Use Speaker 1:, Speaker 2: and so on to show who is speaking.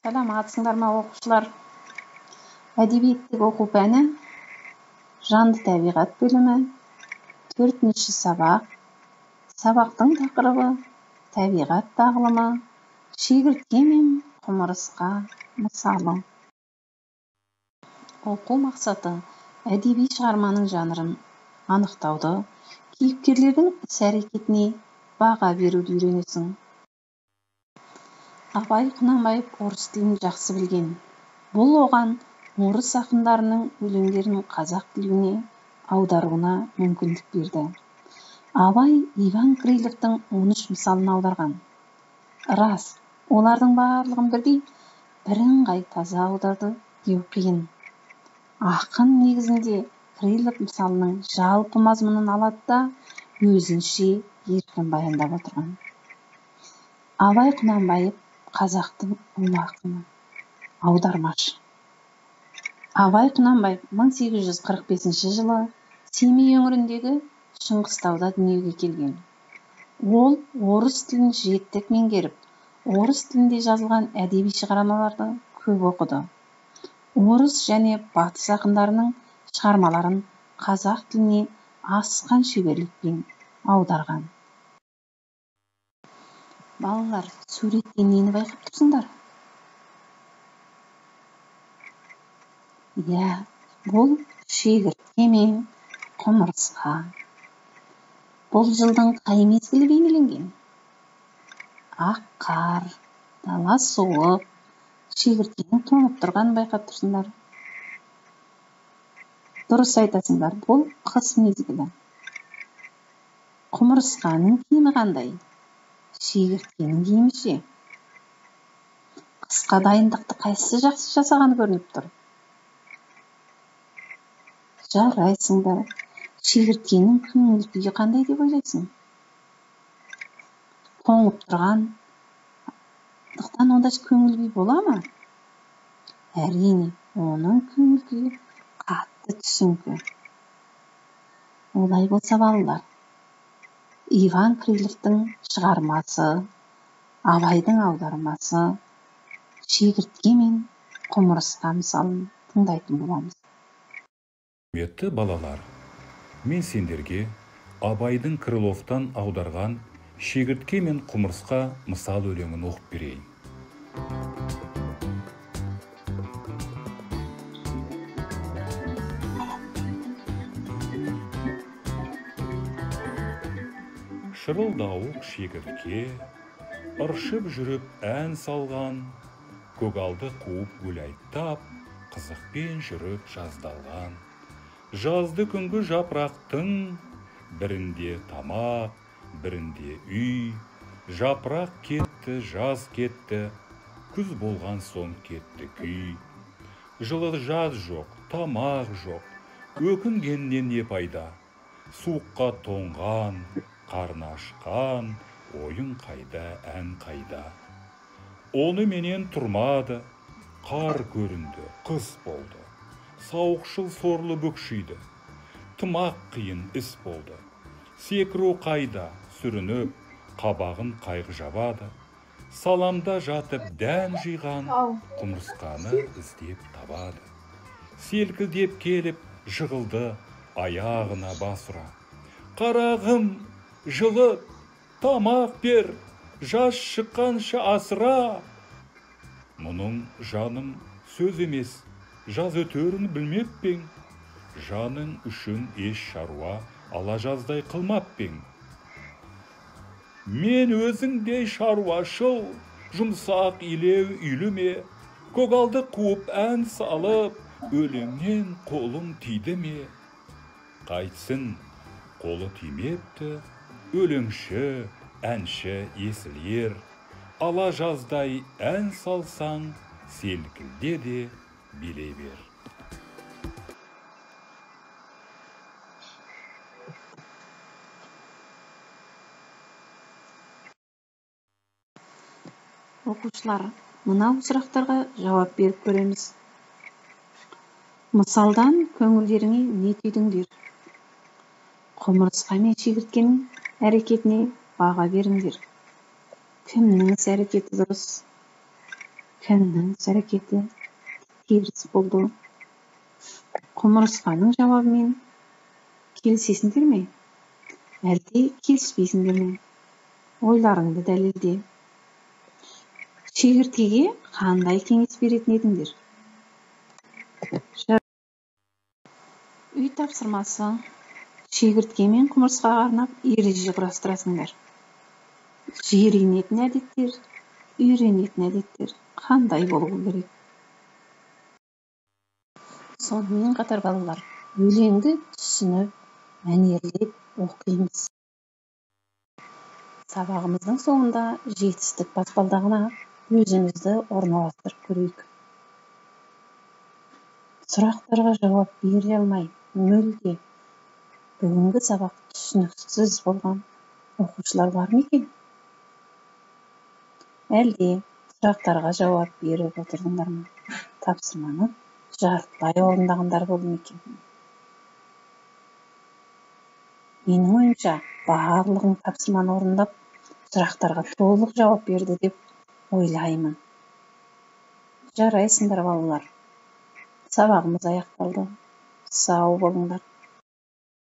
Speaker 1: Саламатсыңдар ма оқушылар? Әдебиеттік оқу пәні жанды табиғат бөлімі 4-ші сабақ. Сабақтың тақырыбы табиғат тағылымы, шегіртке мен құмырсқа мысалы. Оқу мақсаты әдеби шығарманың жанрын анықтауды, кейіпкерлердің іс-әрекетіне баға беруді үйренесің. Абай Құнанбаев орыс тілін жақсы білген. Бұл оған орыс ақындарының өлеңдерін қазақ тіліне аударуына мүмкіндік берді. Абай Иван Крыловтың 13 мысалын аударған. Рас, олардың барлығын бірдей бірыңғай таза аударды деу қиын. Ақын негізінде Крылов мысалының жалпы мазмұнын алады да өзінше еркін баяндап отырған. Абай Құнанбаев қазақтың ұлы ақыны, аудармашы. Абай Құнанбаев 1845 жылы Семей өңіріндегі Шыңғыстауда дүниеге келген. Ол орыс тілін жетік меңгеріп, орыс тілінде жазылған әдеби шығармаларды көп оқыды. Орыс және батыс ақындарының шығармаларын қазақ тіліне асқан шеберлікпен аударған. Балалар, суреттен нені байқап тұрсыңдар? Бұл шегіртке мен құмырсқа. Бұл жылдың қай мезгілі бейнеленген? Ақ қар, дала суық, шегірткенің тоңып тұрғанын байқап тұрсыңдар. Дұрыс айтасыңдар, бұл қыс мезгілі. Құмырсқаның киімі қандай? Шегірткенің киімі ше? Қысқа дайындықты қайсысы жақсы жасағаны көрініп тұр? Жарайсыңдар. Шегірткенің көңіл күйі қандай деп ойлайсың? Тоңып тұрғандықтан онда көңіл күй бола ма? Әрине, оның көңіл күйі қатты түсіңкі. Олай болса балалар, Иван Крыловтың шығармасы, Абайдың аудармасы, шегіртке мен құмырсқа мысалын тыңдайтын боламыз.
Speaker 2: Құрметті балалар, мен сендерге Абайдың Крыловтан аударған шегіртке мен құмырсқа мысал өлеңін оқып берейін. Шырылдауық шегіртке ыршып жүріп ән салған, көгалды қуып гүл айттап, қызықпен жүріп жаздалған. Жазды күнгі жапырақтың бірінде тамақ, бірінде үй. Жапырақ кетті, жаз кетті, күз болған соң кетті күй. Жылы жаз жоқ, тамақ жоқ, өкінгеннен не пайда? Суыққа тоңған, қарны ашқан, ойын қайда, ән қайда? Оны менен тұрмады, қар көрінді, қыс болды. Сауықшыл сорлы бүкшейді, тымақ қиын іс болды. Секіру қайда, сүрініп, қабағын қайғы жабады. Саламда жатып дән жиған, құмырсқаны іздеп табады. Селкілдеп келіп, жығылды, аяғына басыра. Қарағым, жылы, тамақ бер, жас шыққанша асыра. Мұның жаным сөз емес, жаз өтерін білмеп пең. Жаның үшін еш шаруа ала жаздай қылмап пең. Мен өзіңдей шаруашыл, жұмсақ илеу үйліме, көгалды қуып ән салып, өлеңнен қолым тиді ме? Қайтсын, қолы тимепті, өлеңші, әнші есілер. Ала жаздай ән салсаң, селкілде де билей бер.
Speaker 1: Оқушылар, мынау сұрақтарға жауап беріп көреміз. Мысалдан көңілдеріңе не түйдіңдер? Құмырсқа мен шегірткенің әрекетіне баға беріңдер. Кімнің іс әрекеті дұрыс? Кімнің іс-әрекеті теріс болды? Құмырсқаның жауабымен келісесіңдер ме? Әлде келіспейсіңдер ме? Ойларыңды дәлелде. Шегірткеге қандай кеңес беретін едіңдер? Үй тапсырмасы. Шегіртке мен құмырсқаға арнап ереже құрастырасыңдар. Жиренетін әдеттер, үйренетін әдеттер қандай болу керек? Сонымен қатар балалар, өлеңді түсініп, мәнерлеп оқимыз. Сабағымыздың соңында жетістік баспалдағына өзімізді орналастырып көрейік. Сұрақтарға жауап бере алмай, мүлде бүгінгі сабақ түсініксіз болған оқушылар бар ма екен? Әлде сұрақтарға жауап беріп отырдыңдар ма? Тапсырманы жартылай орындағандар болды ма екен? Менің ойымша, барлығың тапсырманы орындап, сұрақтарға толық жауап берді деп ойлаймын. Жарайсыңдар балалар. Сабағымыз аяқталды. Сау болыңдар.